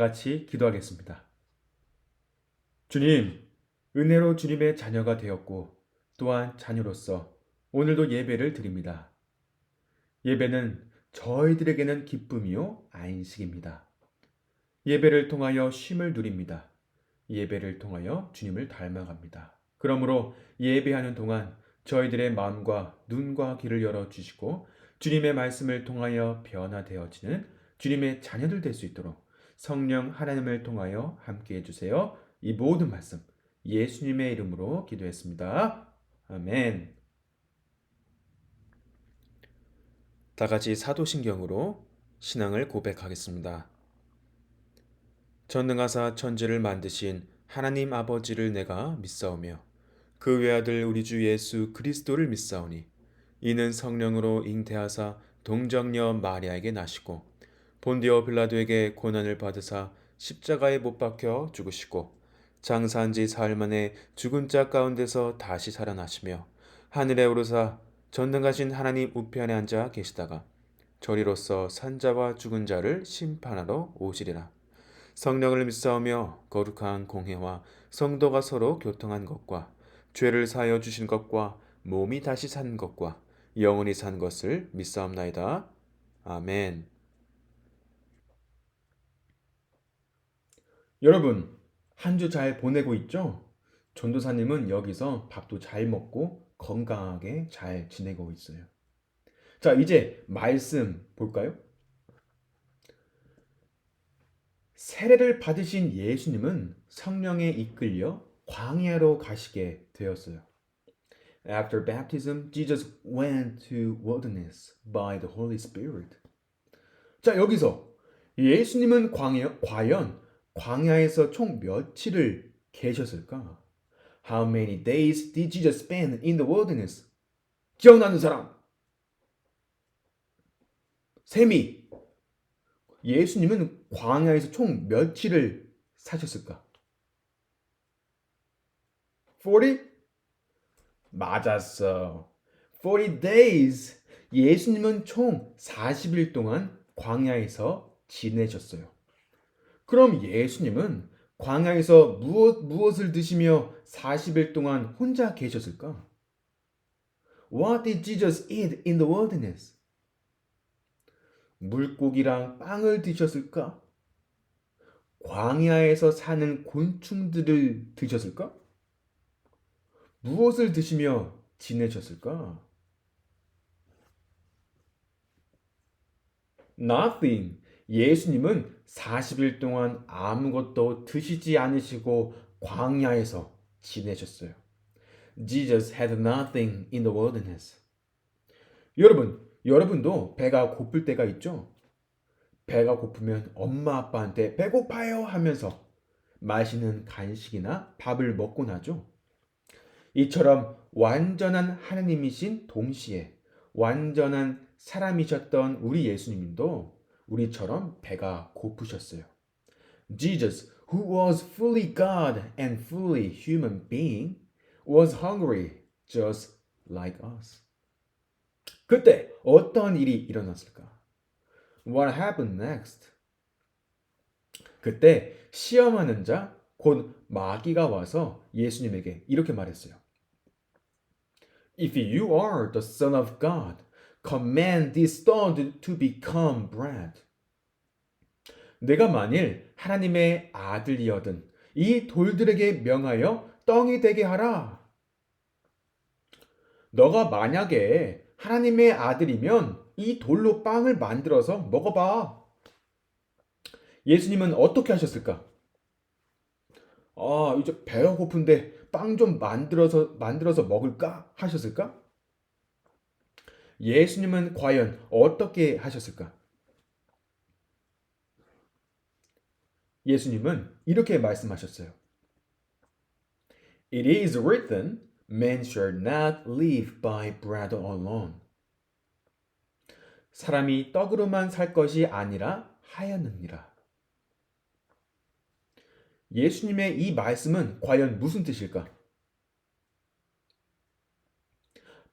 같이 기도하겠습니다. 주님, 은혜로 주님의 자녀가 되었고 또한 자녀로서 오늘도 예배를 드립니다. 예배는 저희들에게는 기쁨이요 안식입니다. 예배를 통하여 쉼을 누립니다. 예배를 통하여 주님을 닮아갑니다. 그러므로 예배하는 동안 저희들의 마음과 눈과 귀를 열어주시고 주님의 말씀을 통하여 변화되어지는 주님의 자녀들 될 수 있도록 성령 하나님을 통하여 함께 해주세요. 이 모든 말씀 예수님의 이름으로 기도했습니다. 아멘. 다 같이 사도신경으로 신앙을 고백하겠습니다. 전능하사 천지를 만드신 하나님 아버지를 내가 믿사오며 그 외아들 우리 주 예수 그리스도를 믿사오니 이는 성령으로 잉태하사 동정녀 마리아에게 나시고 본디오 빌라도에게 고난을 받으사 십자가에 못 박혀 죽으시고 장사한 지 사흘 만에 죽은 자 가운데서 다시 살아나시며 하늘에 오르사 전능하신 하나님 우편에 앉아 계시다가 저리로서 산자와 죽은 자를 심판하러 오시리라. 성령을 믿사오며 거룩한 공회와 성도가 서로 교통한 것과 죄를 사하여 주신 것과 몸이 다시 산 것과 영원히 산 것을 믿사옵나이다. 아멘. 여러분, 한 주 잘 보내고 있죠? 전도사님은 여기서 밥도 잘 먹고 건강하게 잘 지내고 있어요. 자, 이제 말씀 볼까요? 세례를 받으신 예수님은 성령에 이끌려 광야로 가시게 되었어요. After baptism, Jesus went to wilderness by the Holy Spirit. 자, 여기서 예수님은 과연 광야에서 총 며칠을 계셨을까? How many days did Jesus spend in the wilderness? 기억나는 사람? 세미. 예수님은 광야에서 총 며칠을 사셨을까? 40? 맞았어. 40 days. 예수님은 총 40일 동안 광야에서 지내셨어요. 그럼 예수님은 광야에서 무엇을 드시며 40일 동안 혼자 계셨을까? What did Jesus eat in the wilderness? 물고기랑 빵을 드셨을까? 광야에서 사는 곤충들을 드셨을까? 무엇을 드시며 지내셨을까? Nothing. 예수님은 40일 동안 아무것도 드시지 않으시고 광야에서 지내셨어요. Jesus had nothing in the wilderness. 여러분도 배가 고플 때가 있죠? 배가 고프면 엄마 아빠한테 배고파요 하면서 맛있는 간식이나 밥을 먹고 나죠. 이처럼 완전한 하나님이신 동시에 완전한 사람이셨던 우리 예수님도 우리처럼 배가 고프셨어요. Jesus, who was fully God and fully human being, was hungry just like us. 그때 어떤 일이 일어났을까? What happened next? 그때 시험하는 자, 곧 마귀가 와서 예수님에게 이렇게 말했어요. If you are the Son of God, command this stone to become bread. 내가 만일 하나님의 아들이거든 이 돌들에게 명하여 떡이 되게 하라. 너가 만약에 하나님의 아들이면 이 돌로 빵을 만들어서 먹어봐. 예수님은 어떻게 하셨을까? 이제 배가 고픈데 빵 좀 만들어서 먹을까? 하셨을까? 예수님은 과연 어떻게 하셨을까? 예수님은 이렇게 말씀하셨어요. It is written, man shall not live by bread alone. 사람이 떡으로만 살 것이 아니라 하였느니라. 예수님의 이 말씀은 과연 무슨 뜻일까?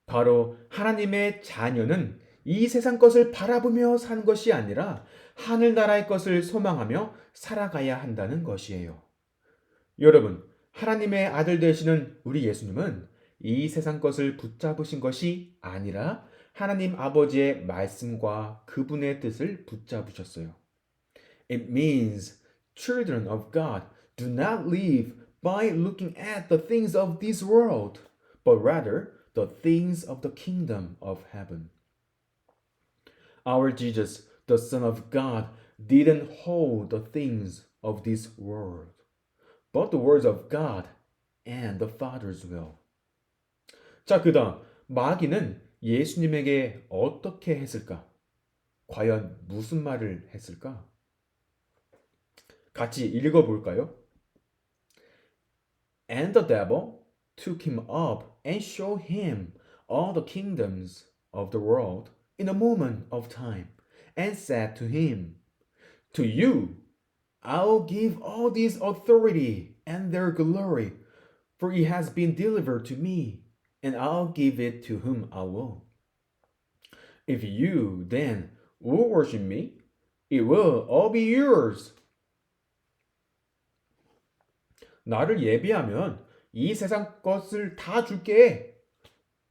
바로 하나님의 자녀는 이 세상 것을 바라보며 사는 것이 아니라 하늘나라의 것을 소망하며 살아가야 한다는 것이에요. 여러분, 하나님의 아들 되시는 우리 예수님은 이 세상 것을 붙잡으신 것이 아니라 하나님 아버지의 말씀과 그분의 뜻을 붙잡으셨어요. It means children of God do not live by looking at the things of this world, but rather the things of the kingdom of heaven. Our Jesus, the Son of God, didn't hold the things of this world, but the words of God and the Father's will. 자, 그다음 마귀는 예수님에게 어떻게 했을까? 과연 무슨 말을 했을까? 같이 읽어볼까요? And the devil took him up and showed him all the kingdoms of the world in a moment of time, and said to him, To you I'll give all this authority and their glory, for it has been delivered to me, and I'll give it to whom I will. If you then will worship me, it will all be yours. 나를 예비하면 이 세상 것을 다 줄게.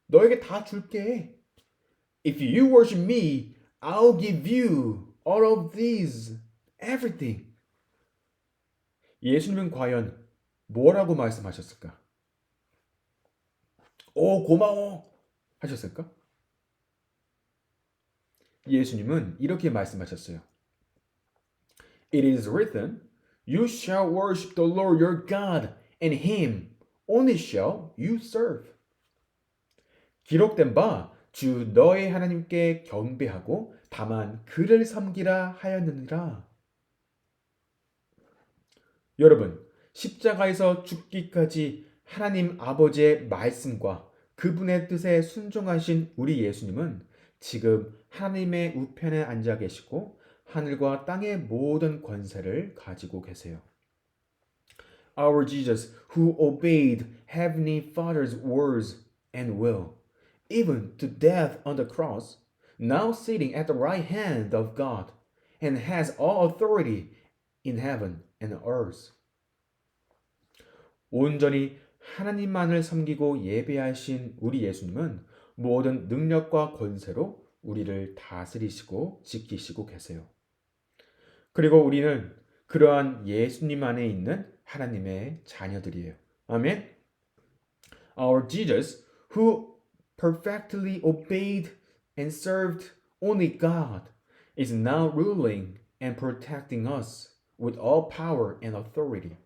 너에게 다 줄게. If you worship me, I'll give you all of these, everything. 예수님은 과연 뭐라고 말씀하셨을까? 오, 고마워 하셨을까? 예수님은 이렇게 말씀하셨어요. It is written, You shall worship the Lord your God, and him only shall you serve. 기록된 바 주 너의 하나님께 경배하고 다만 그를 섬기라 하였느니라. 여러분, 십자가에서 죽기까지 하나님 아버지의 말씀과 그분의 뜻에 순종하신 우리 예수님은 지금 하나님의 우편에 앉아 계시고 하늘과 땅의 모든 권세를 가지고 계세요. Our Jesus, who obeyed Heavenly Father's words and will, even to death on the cross, now sitting at the right hand of God, and has all authority in heaven and earth. 온전히 하나님만을 섬기고 예배하신 우리 예수님은 모든 능력과 권세로 우리를 다스리시고 지키시고 계세요. 그리고 우리는 그러한 예수님 안에 있는 하나님의 자녀들이에요. 아멘. Our Jesus, who perfectly obeyed and served only God, is now ruling and protecting us with all power and authority.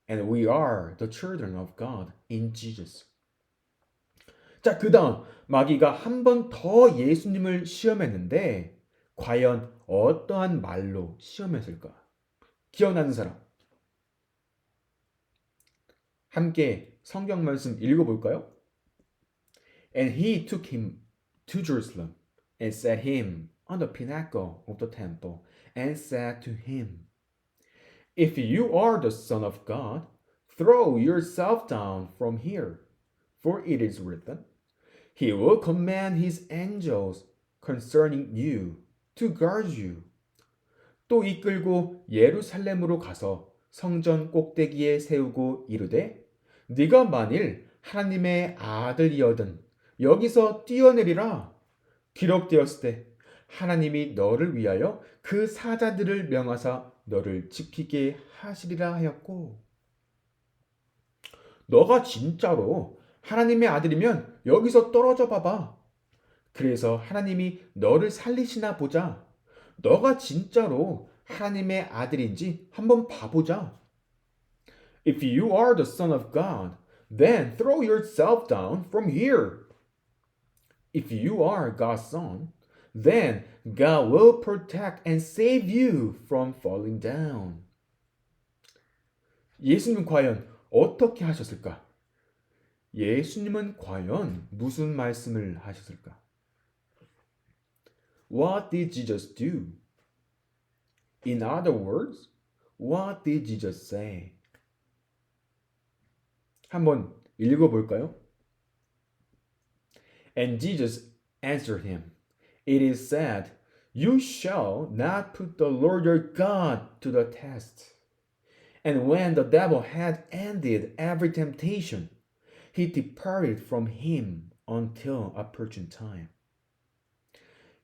And we are the children of God in Jesus. 자, 그 다음 마귀가 한 번 더 예수님을 시험했는데 과연 어떠한 말로 시험했을까? 기억나는 사람? 함께 성경 말씀 읽어볼까요? And he took him to Jerusalem and set him on the pinnacle of the temple and said to him, If you are the Son of God, throw yourself down from here, for it is written, He will command his angels concerning you to guard you. 또 이끌고 예루살렘으로 가서 성전 꼭대기에 세우고 이르되 네가 만일 하나님의 아들이여든 여기서 뛰어내리라. 기록되었을 때 하나님이 너를 위하여 그 사자들을 명하사 너를 지키게 하시리라 하였고, 너가 진짜로 하나님의 아들이면 여기서 떨어져 봐봐. 그래서 하나님이 너를 살리시나 보자. 너가 진짜로 하나님의 아들인지 한번 봐보자. If you are the Son of God, then throw yourself down from here. If you are God's Son, then God will protect and save you from falling down. 예수님은 과연 어떻게 하셨을까? 예수님은 과연 무슨 말씀을 하셨을까? What did Jesus do? In other words, what did Jesus say? 한번 읽어볼까요? And Jesus answered him It is said, "You shall not put the Lord your God to the test." And when the devil had ended every temptation, he departed from him until opportune time.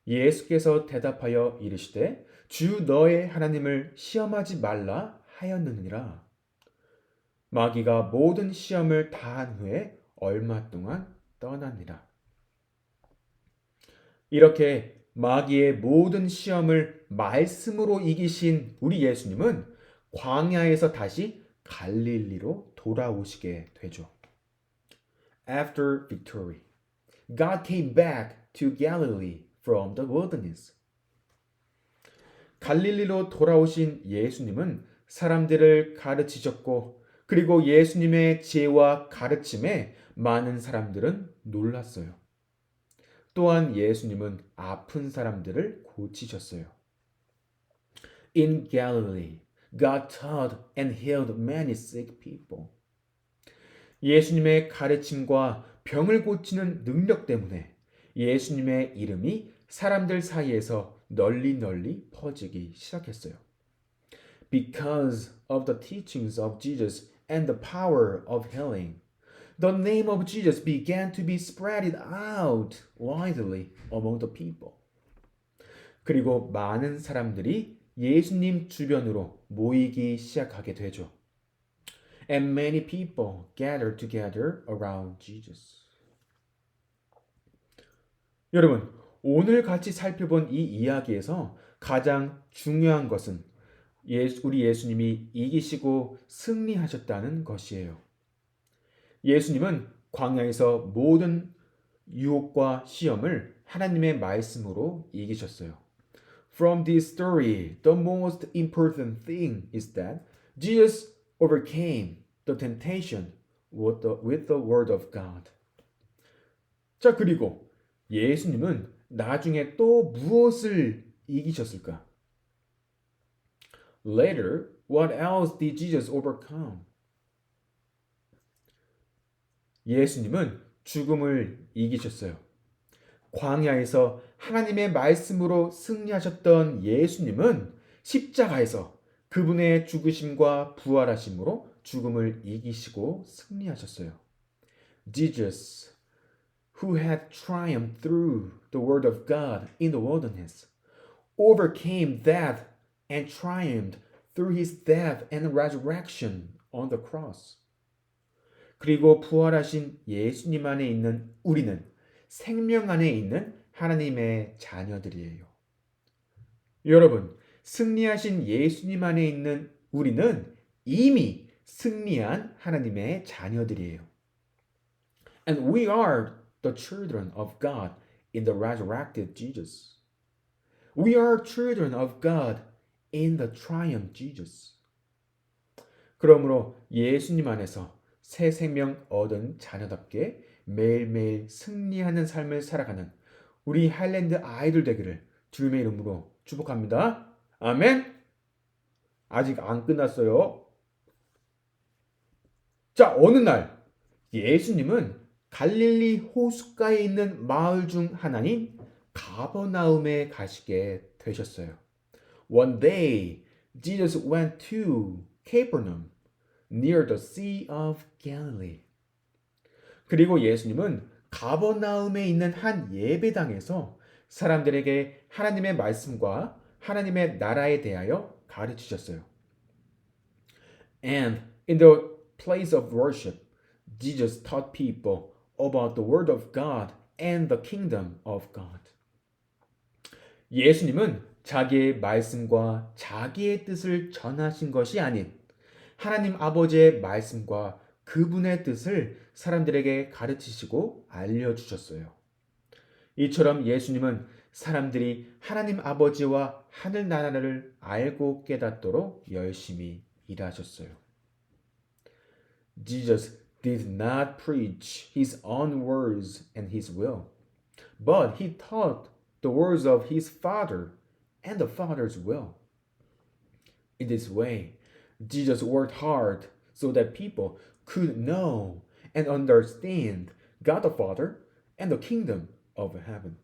예수께서 대답하여 이르시되 주 너의 하나님을 시험하지 말라 하였느니라. 마귀가 모든 시험을 다한 후에 얼마 동안 떠나니라. 이렇게 마귀의 모든 시험을 말씀으로 이기신 우리 예수님은 광야에서 다시 갈릴리로 돌아오시게 되죠. After victory, God came back to Galilee from the wilderness. 갈릴리로 돌아오신 예수님은 사람들을 가르치셨고, 그리고 예수님의 지혜와 가르침에 많은 사람들은 놀랐어요. 또한 예수님은 아픈 사람들을 고치셨어요. In Galilee, God taught and healed many sick people. 예수님의 가르침과 병을 고치는 능력 때문에 예수님의 이름이 사람들 사이에서 널리 퍼지기 시작했어요. Because of the teachings of Jesus and the power of healing, the name of Jesus began to be spread out widely among the people. 그리고 많은 사람들이 예수님 주변으로 모이기 시작하게 되죠. And many people gathered together around Jesus. 여러분, 오늘 같이 살펴본 이 이야기에서 가장 중요한 것은 우리 예수님이 이기시고 승리하셨다는 것이에요. 예수님은 광야에서 모든 유혹과 시험을 하나님의 말씀으로 이기셨어요. From this story, the most important thing is that Jesus overcame the temptation with the word of God. 자, 그리고 예수님은 나중에 또 무엇을 이기셨을까? Later, what else did Jesus overcome? 예수님은 죽음을 이기셨어요. 광야에서 하나님의 말씀으로 승리하셨던 예수님은 십자가에서 그분의 죽으심과 부활하심으로 죽음을 이기시고 승리하셨어요. Jesus, who had triumphed through the word of God in the wilderness, overcame death and triumphed through his death and resurrection on the cross. 그리고 부활하신 예수님 안에 있는 우리는 생명 안에 있는 하나님의 자녀들이에요. 여러분, 승리하신 예수님 안에 있는 우리는 이미 승리한 하나님의 자녀들이에요. And we are the children of God in the resurrected Jesus. We are children of God in the triumphed Jesus. 그러므로 예수님 안에서 새 생명 얻은 자녀답게 매일매일 승리하는 삶을 살아가는 우리 하일랜드 아이들 되기를 주님의 이름으로 축복합니다. 아멘. 아직 안 끝났어요. 자, 어느 날 예수님은 갈릴리 호숫가에 있는 마을 중 하나인 가버나움에 가시게 되셨어요. One day, Jesus went to Capernaum, near the Sea of Galilee. 그리고 예수님은 가버나움에 있는 한 예배당에서 사람들에게 하나님의 말씀과 하나님의 나라에 대하여 가르치셨어요. And in the place of worship, Jesus taught people about the word of God and the kingdom of God. 예수님은 자기의 말씀과 자기의 뜻을 전하신 것이 아닌 하나님 아버지의 말씀과 그분의 뜻을 사람들에게 가르치시고 알려주셨어요. 이처럼 예수님은 사람들이 하나님 아버지와 하늘나라를 알고 깨닫도록 열심히 일하셨어요. Jesus did not preach his own words and his will, but he taught the words of his Father and the Father's will. In this way, Jesus worked hard so that people could know and understand God the Father and the kingdom of heaven.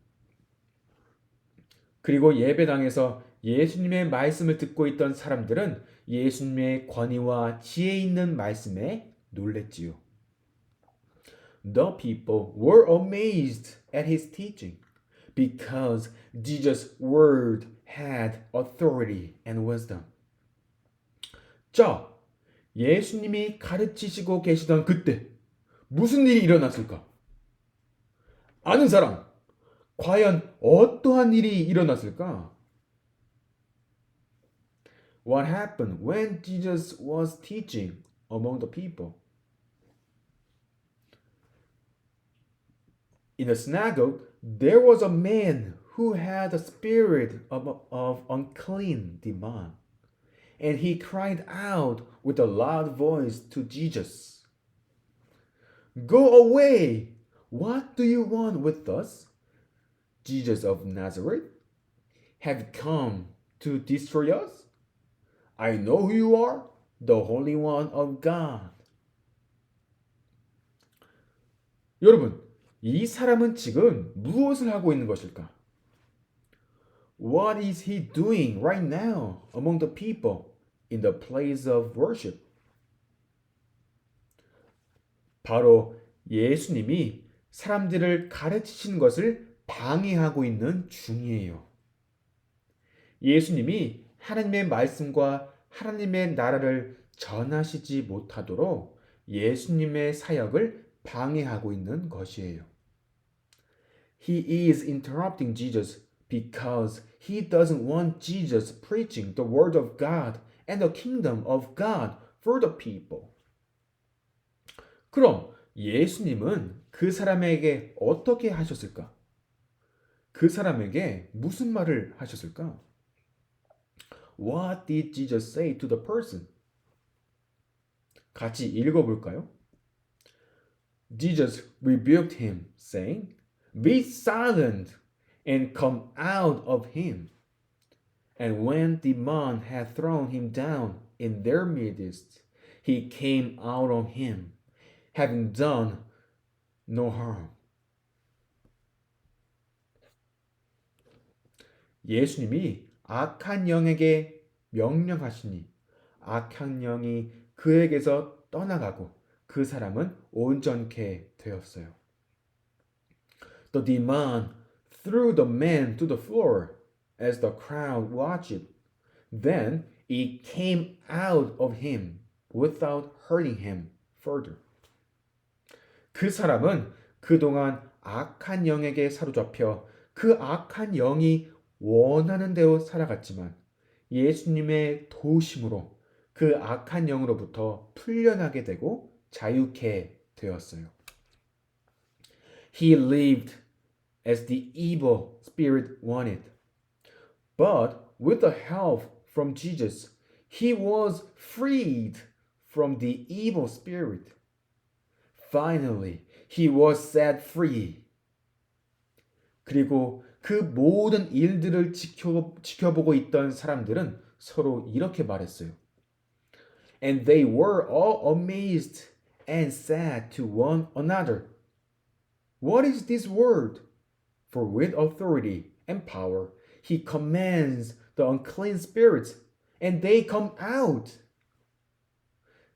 그리고 예배당에서 예수님의 말씀을 듣고 있던 사람들은 예수님의 권위와 지혜 있는 말씀에 놀랬지요. The people were amazed at his teaching because Jesus' word had authority and wisdom. 자, 예수님이 가르치시고 계시던 그때 무슨 일이 일어났을까? 아는 사람, 과연 어떠한 일이 일어났을까? What happened when Jesus was teaching among the people? In the synagogue, there was a man who had the spirit of unclean demon, and he cried out with a loud voice to Jesus, "Go away! What do you want with us, Jesus of Nazareth? Have you come to destroy us? I know who you are, the Holy One of God." 여러분, 이 사람은 지금 무엇을 하고 있는 것일까? What is he doing right now among the people in the place of worship? 바로 예수님이 사람들을 가르치신 것을 방해하고 있는 중이에요. 예수님이 하나님의 말씀과 하나님의 나라를 전하시지 못하도록 예수님의 사역을 방해하고 있는 것이에요. He is interrupting Jesus because he doesn't want Jesus preaching the word of God and the kingdom of God for the people. 그럼 예수님은 그 사람에게 어떻게 하셨을까? 그 사람에게 무슨 말을 하셨을까? What did Jesus say to the person? 같이 읽어볼까요? Jesus rebuked him, saying, "Be silent and come out of him." And when the demon had thrown him down in their midst, he came out of him, having done no harm. 예수님이 악한 영에게 명령하시니 악한 영이 그에게서 떠나가고 그 사람은 온전케 되었어요. The demon threw the man to the floor as the crowd watched. Then it came out of him without hurting him further. 그 사람은 그동안 악한 영에게 사로잡혀 그 악한 영이 원하는 대로 살아갔지만 예수님의 도우심으로 그 악한 영으로부터 풀려나게 되고 자유케 되었어요. He lived as the evil spirit wanted. But with the help from Jesus, he was freed from the evil spirit. Finally, he was set free. 그리고 그 모든 일들을 지켜보고 있던 사람들은 서로 이렇게 말했어요. And they were all amazed and said to one another, "What is this word? For with authority and power he commands the unclean spirits, and they come out."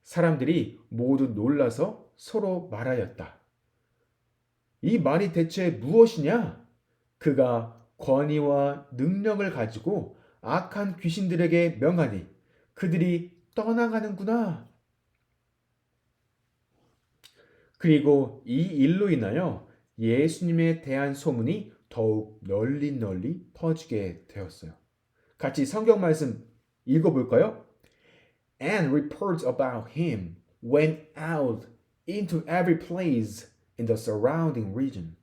사람들이 모두 놀라서 서로 말하였다. 이 말이 대체 무엇이냐? 그가 권위와 능력을 가지고 악한 귀신들에게 명하니 그들이 떠나가는구나. 그리고 이 일로 인하여 예수님에 대한 소문이 더욱 널리 퍼지게 되었어요. 같이 성경 말씀 읽어볼까요? And reports about him went out into every place in the surrounding region.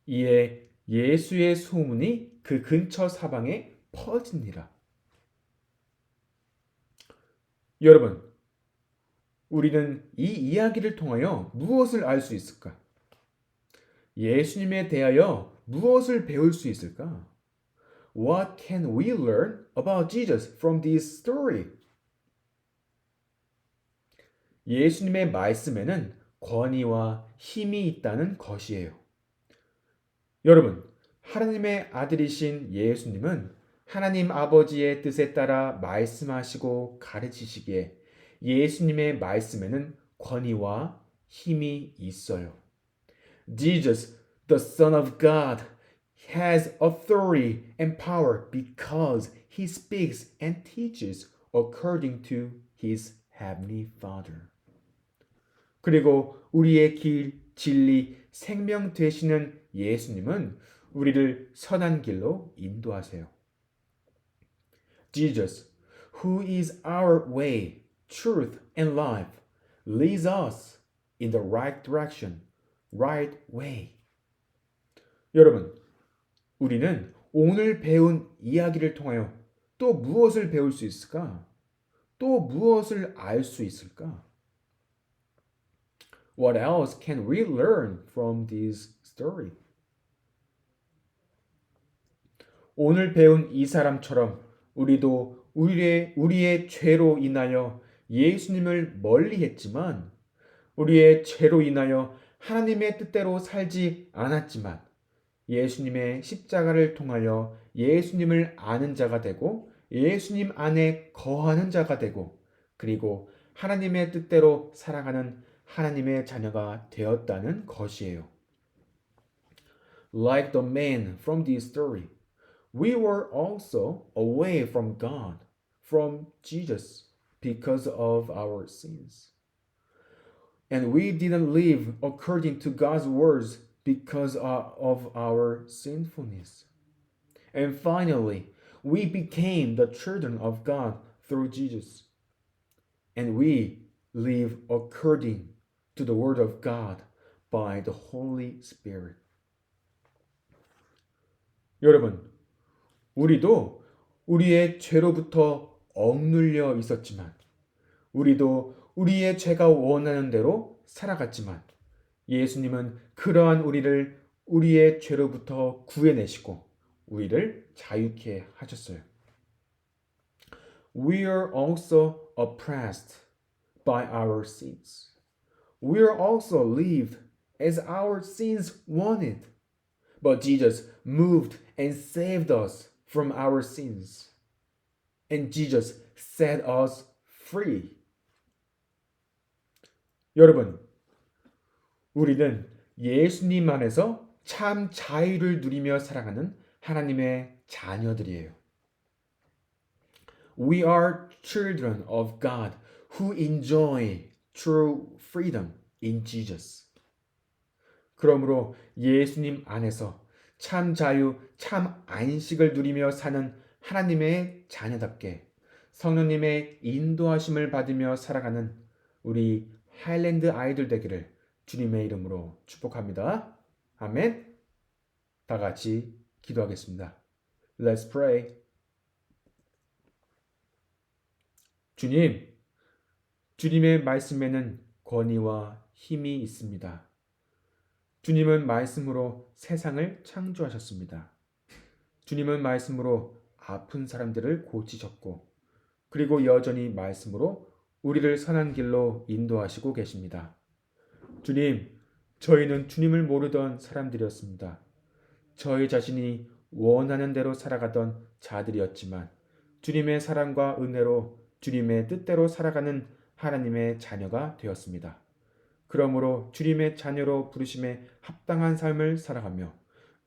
이에 예수의 소문이 그 근처 사방에 퍼지니라. 여러분, 우리는 이 이야기를 통하여 무엇을 알 수 있을까? 예수님에 대하여 무엇을 배울 수 있을까? What can we learn about Jesus from this story? 예수님의 말씀에는 권위와 힘이 있다는 것이에요. 여러분, 하나님의 아들이신 예수님은 하나님 아버지의 뜻에 따라 말씀하시고 가르치시기에 예수님의 말씀에는 권위와 힘이 있어요. Jesus, the Son of God, has authority and power because he speaks and teaches according to his heavenly Father. 그리고 우리의 길, 진리, 생명 되시는 예수님은 우리를 선한 길로 인도하세요. Jesus, who is our way, truth, and life, leads us in the right direction, right way. 여러분, 우리는 오늘 배운 이야기를 통하여 또 무엇을 배울 수 있을까? 또 무엇을 알 수 있을까? What else can we learn from this story? 오늘 배운 이 사람처럼 우리도 우리의 죄로 인하여 예수님을 멀리했지만 우리의 죄로 인하여 하나님의 뜻대로 살지 않았지만 예수님의 십자가를 통하여 예수님을 아는 자가 되고 예수님 안에 거하는 자가 되고 그리고 하나님의 뜻대로 살아가는 하나님의 자녀가 되었다는 것이에요. Like the man from this story, we were also away from God, from Jesus, because of our sins. And we didn't live according to God's words because of our sinfulness. And finally, we became the children of God through Jesus. And we live according to the word of God by the Holy Spirit. 여러분, 우리도 우리의 죄로부터 억눌려 있었지만, 우리도 우리의 죄가 원하는 대로 살아갔지만, 예수님은 그러한 우리를 우리의 죄로부터 구해내시고, 우리를 자유케 하셨어요. We are also oppressed by our sins. We are also lived as our sins wanted. But Jesus moved and saved us from our sins. And Jesus set us free. 여러분, 우리는 예수님 안에서 참 자유를 누리며 살아가는 하나님의 자녀들이에요. We are children of God who enjoy true freedom in Jesus. 그러므로 예수님 안에서 참 자유, 참 안식을 누리며 사는 하나님의 자녀답게 성령님의 인도하심을 받으며 살아가는 우리 하일랜드 아이들 되기를 주님의 이름으로 축복합니다. 아멘. 다 같이 기도하겠습니다. Let's pray. 주님, 주님의 말씀에는 권위와 힘이 있습니다. 주님은 말씀으로 세상을 창조하셨습니다. 주님은 말씀으로 아픈 사람들을 고치셨고, 그리고 여전히 말씀으로 우리를 선한 길로 인도하시고 계십니다. 주님, 저희는 주님을 모르던 사람들이었습니다. 저희 자신이 원하는 대로 살아가던 자들이었지만, 주님의 사랑과 은혜로 주님의 뜻대로 살아가는 하나님의 자녀가 되었습니다. 그러므로 주님의 자녀로 부르심에 합당한 삶을 살아가며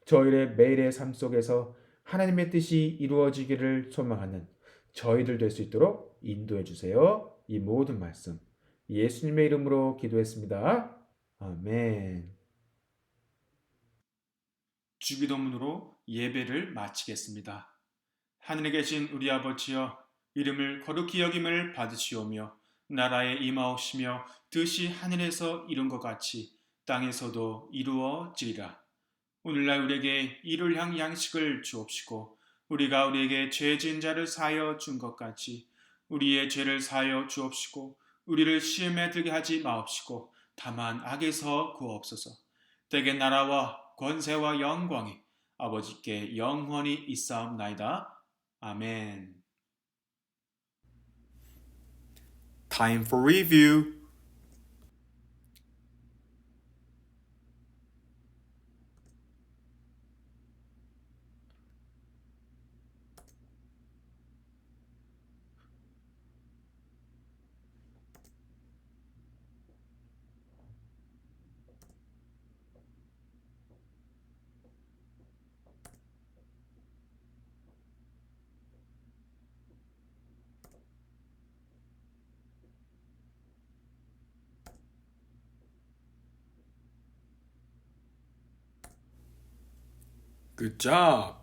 저희의 매일의 삶 속에서 하나님의 뜻이 이루어지기를 소망하는 저희들 될 수 있도록 인도해 주세요. 이 모든 말씀 예수님의 이름으로 기도했습니다. 아멘. 주기도문으로 예배를 마치겠습니다. 하늘에 계신 우리 아버지여, 이름을 거룩히 여김을 받으시오며 나라에 임하옵시며 뜻이 하늘에서 이룬 것 같이 땅에서도 이루어지리라. 오늘날 우리에게 이를 향 양식을 주옵시고 우리가 우리에게 죄 지은 자를 사하여 준 것 같이 우리의 죄를 사하여 주옵시고 우리를 시험에 들게 하지 마옵시고 다만 악에서 구하옵소서. 대개 나라와 권세와 영광이 아버지께 영원히 있사옵나이다. 아멘. Time for review. Good job.